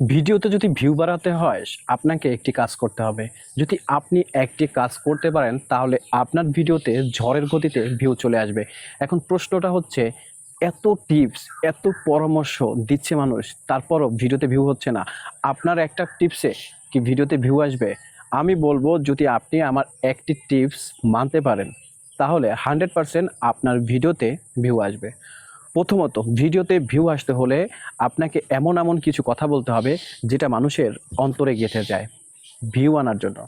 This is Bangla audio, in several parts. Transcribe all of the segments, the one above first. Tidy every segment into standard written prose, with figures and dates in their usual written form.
ভিডিওতে যদি ভিউ বাড়াতে হয় আপনাকে একটি কাজ করতে হবে। যদি আপনি একটি কাজ করতে পারেন তাহলে আপনার ভিডিওতে ঝড়ের গতিতে ভিউ চলে আসবে। এখন প্রশ্নটা হচ্ছে, এত টিপস এত পরামর্শ দিচ্ছে মানুষ, তারপরও ভিডিওতে ভিউ হচ্ছে না। আপনার একটা টিপসে কি ভিডিওতে ভিউ আসবে? আমি বলবো, যদি আপনি আমার একটি টিপস মানতে পারেন তাহলে 100% আপনার ভিডিওতে ভিউ আসবে। প্রথমত, ভিডিওতে ভিউ আসতে হলে আপনাকে এমন এমন কিছু কথা বলতে হবে যেটা মানুষের অন্তরে গেঁথে যায় ভিউ আনার জন্য।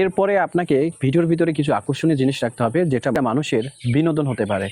এরপরে আপনাকে ভিডিওর ভিতরে কিছু আকর্ষণীয় জিনিস রাখতে হবে যেটা মানুষের বিনোদন হতে পারে।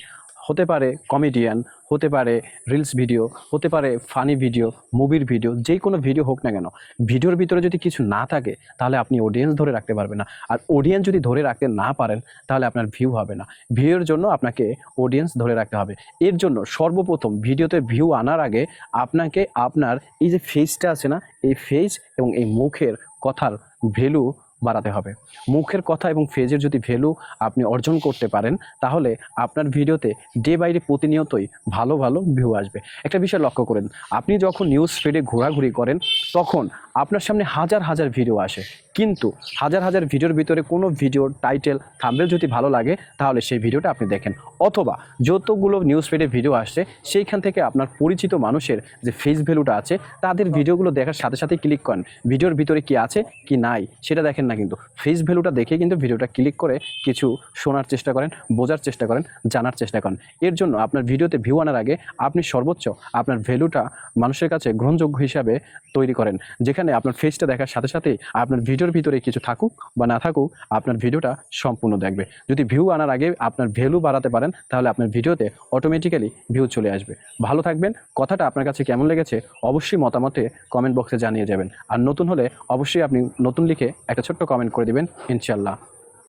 হতে পারে কমেডিয়ান, হতে পারে রিলস ভিডিও, হতে পারে ফানি ভিডিও, মুভির ভিডিও, যে কোনো ভিডিও হোক না কেন। ভিডিওর ভিতরে যদি কিছু না থাকে তাহলে আপনি অডিয়েন্স ধরে রাখতে পারবেন না। আর অডিয়েন্স যদি ধরে রাখতে না পারেন তাহলে আপনার ভিউ হবে না। ভিউয়ের জন্য আপনাকে অডিয়েন্স ধরে রাখতে হবে। এর জন্য সর্বপ্রথম ভিডিওতে ভিউ আনার আগে আপনাকে আপনার এই যে ফেসটা আছে না, এই ফেস এবং এই মুখের কথার ভ্যালু বাড়াতে হবে। মুখের কথা এবং ফেজের যদি ভ্যালু আপনি অর্জন করতে পারেন তাহলে আপনার ভিডিওতে ডে বাই ডে প্রতিনিয়তই ভালো ভালো ভিউ আসবে। একটা বিষয় লক্ষ্য করেন, আপনি যখন নিউজ ফিডে ঘোরাঘুরি করেন তখন আপনার সামনে হাজার হাজার ভিডিও আসে, কিন্তু হাজার হাজার ভিডিওর ভিতরে কোনো ভিডিওর টাইটেল থাম্বনেল যদি ভালো লাগে তাহলে সেই ভিডিওটা আপনি দেখেন। অথবা যতগুলো নিউজ ফিডে ভিডিও আসছে সেইখান থেকে আপনার পরিচিত মানুষের যে ফেস ভ্যালুটা আছে তাদের ভিডিওগুলো দেখার সাথে সাথে ক্লিক করেন। ভিডিওর ভিতরে কি আছে কি নাই সেটা দেখেন না, কিন্তু ফেস ভ্যালুটা দেখে কিন্তু ভিডিওটা ক্লিক করে কিছু শোনার চেষ্টা করেন, বোঝার চেষ্টা করেন, জানার চেষ্টা করেন। এর জন্য আপনার ভিডিওতে ভিউ আনার আগে আপনি সর্বোচ্চ আপনার ভ্যালুটা মানুষের কাছে গ্রহণযোগ্য হিসাবে তৈরি করেন, যেখানে আপনার ফেসটা দেখার সাথে সাথেই আপনার ভিডিওর ভিতরে কিছু থাকুক বা না থাকুক আপনার ভিডিওটা সম্পূর্ণ দেখবে। যদি ভিউ আনার আগে আপনার ভ্যালু বাড়াতে পারেন তাহলে আপনার ভিডিওতে অটোমেটিক্যালি ভিউ চলে আসবে। ভালো থাকবেন। কথাটা আপনার কাছে কেমন লেগেছে অবশ্যই মতামতে কমেন্ট বক্সে জানিয়ে যাবেন। আর নতুন হলে অবশ্যই আপনি নতুন লিখে একটা ছোট্ট কমেন্ট করে দিবেন, ইনশাল্লাহ।